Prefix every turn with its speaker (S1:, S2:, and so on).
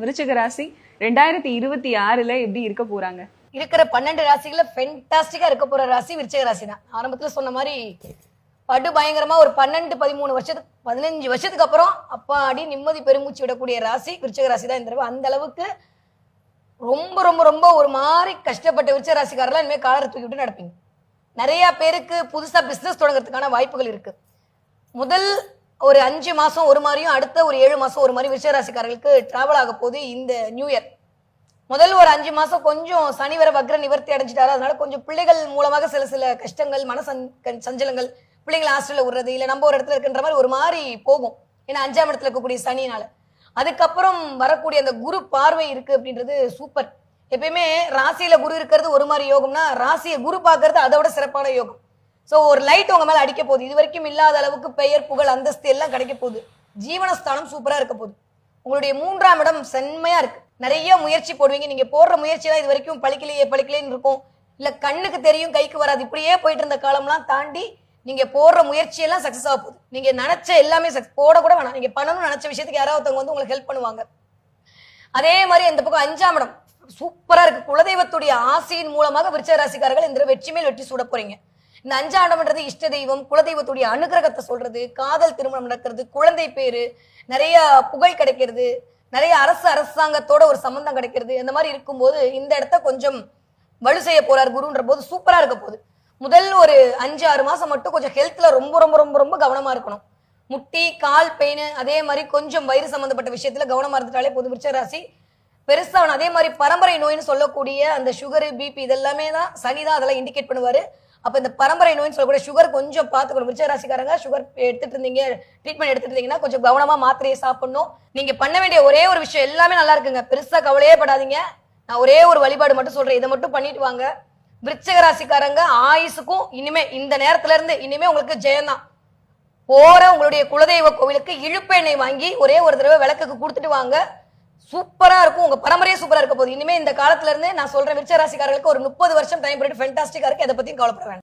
S1: விருச்சிக ராசி 2026ல எப்படி இருக்க போறாங்க?
S2: இருக்கிற 12 ராசிகள ஃபென்டாஸ்டிக்கா இருக்க போற ராசி விருச்சிக ராசி தான். ஆரம்பத்துல சொன்ன மாதிரி படு பயங்கரமா ஒரு 12 13 வருஷத்துக்கு 15 வருஷத்துக்கு அப்புறம் அப்பாடி நிம்மதி பெருமூச்சு விடக்கூடிய ராசி விருச்சிக ராசி தான். இந்த தடவை அந்த அளவுக்கு ரொம்ப ரொம்ப ரொம்ப ஒரு மாதிரி கஷ்டப்பட்ட விருச்சிக ராசிக்காரெல்லாம் இனிமேல் காலரை தூக்கி விட்டு நடப்பீங்க. நிறைய பேருக்கு புதுசா பிசினஸ் தொடங்குறதுக்கான வாய்ப்புகள் இருக்கு. முதல் ஒரு 5 மாசம் ஒரு மாதிரியும் அடுத்த ஒரு 7 மாசம் ஒரு மாதிரி விருச்சிக ராசிக்காரர்களுக்கு டிராவல் ஆக போது இந்த நியூ இயர். முதல் ஒரு 5 மாசம் கொஞ்சம் சனி வர வக்ர நிவர்த்தி அடைஞ்சிட்டாரு. அதனால கொஞ்சம் பிள்ளைகள் மூலமாக சில கஷ்டங்கள் சஞ்சலங்கள் பிள்ளைங்களை ஹாஸ்டல்ல விடுறது இல்ல நம்ம ஒரு இடத்துல இருக்கின்ற மாதிரி ஒரு மாதிரி போகும். ஏன்னா 5ஆம் இடத்துல இருக்கக்கூடிய சனினால. அதுக்கப்புறம் வரக்கூடிய அந்த குரு பார்வை இருக்கு அப்படின்றது சூப்பர். எப்பயுமே ராசியில குரு இருக்கிறது ஒரு மாதிரி யோகம்னா ராசியை குரு பார்க்கறது அதை விட சிறப்பான யோகம். சோ ஒரு லைட் உங்க மேல அடிக்க போகுது. இது வரைக்கும் இல்லாத அளவுக்கு பெயர் புகழ் அந்தஸ்து எல்லாம் கிடைக்க போகுது. ஜீவனஸ்தானம் சூப்பரா இருக்க போகுது. உங்களுடைய 3ஆம் இடம் செம்மையா இருக்கு. நிறைய முயற்சி போடுவீங்க. நீங்க போடுற முயற்சியெல்லாம் இது வரைக்கும் பழிக்கலையேன்னு இருக்கும். இல்ல கண்ணுக்கு தெரியும் கைக்கு வராது இப்படியே போயிட்டு இருந்த காலம்லாம் தாண்டி நீங்க போடுற முயற்சியெல்லாம் சக்சஸ் ஆக போகுது. நீங்க நினைச்ச எல்லாமே போட கூட வேணாம். நீங்க பண்ணணும்னு நினைச்ச விஷயத்துக்கு யாராவது வந்து உங்களுக்கு ஹெல்ப் பண்ணுவாங்க. அதே மாதிரி இந்த பக்கம் 5ஆம் இடம் சூப்பரா இருக்கு. குலதெய்வத்துடைய ஆசையின் மூலமாக விருச்சிக ராசிக்காரர்கள் இந்த வெற்றி மேல் வெற்றி சூட போறீங்க. இந்த 5ஆம் இடம்ன்றது இஷ்ட தெய்வம் குலதெய்வத்துடைய அனுகிரகத்தை சொல்றது, காதல் திருமணம் நடக்கிறது, குழந்தை பேரு, நிறைய புகழ் கிடைக்கிறது, நிறைய அரசாங்கத்தோட ஒரு சம்பந்தம் கிடைக்கிறது. இந்த மாதிரி இருக்கும்போது இந்த இடத்த கொஞ்சம் வலு செய்ய போறார் குருன்ற போது சூப்பரா இருக்க போகுது. முதல் ஒரு 5-6 மாசம் மட்டும் கொஞ்சம் ஹெல்த்ல ரொம்ப ரொம்ப ரொம்ப ரொம்ப கவனமா இருக்கணும். முட்டி கால் பெயின் அதே மாதிரி கொஞ்சம் வயிறு சம்பந்தப்பட்ட விஷயத்துல கவனமா இருந்துட்டாலே போதும் விருச்சிக ராசி பெருசா. அதே மாதிரி பரம்பரை நோய்னு சொல்லக்கூடிய அந்த சுகரு பிபி இதெல்லாமே தான் சனி தான் அதெல்லாம் இண்டிகேட் பண்ணுவாரு. அப்ப இந்த பரம்பரை நோய்னு சொல்லக்கூடிய சுகர் கொஞ்சம் பார்த்துக்கணும். விருச்சிக ராசிக்காரங்க சுகர் எடுத்துட்டு இருந்தீங்க ட்ரீட்மெண்ட் எடுத்துட்டு இருந்தீங்கன்னா கொஞ்சம் கவனமா மாத்திரையை சாப்பிடணும். நீங்க பண்ண வேண்டிய ஒரே ஒரு விஷயம் எல்லாமே நல்லா இருக்குங்க. பெருசா கவலையே படாதீங்க. நான் ஒரே ஒரு வழிபாடு மட்டும் சொல்றேன். இதை மட்டும் பண்ணிட்டு வாங்க. விருச்சிக ராசிக்காரங்க ஆயுசுக்கும் இனிமே இந்த நேரத்துல இருந்து இனிமே உங்களுக்கு ஜெயம்தான். போற உங்களுடைய குலதெய்வ கோவிலுக்கு இழுப்பு எண்ணெய் வாங்கி ஒரே ஒரு தடவை விளக்குக்கு கொடுத்துட்டு வாங்க. சூப்பரா இருக்கும். உங்க பரம்பரையே சூப்பரா இருக்க போகுது. இனிமே இந்த காலத்துல இருந்து நான் சொல்றேன் விருச்சிக ராசிக்காரர்களுக்கு ஒரு 30 வருஷம் டைம் பீரியட் ஃபென்டாஸ்டிக்கா இருக்கு. எதை பத்தியும் கவலைப்பட வேண்டாம்.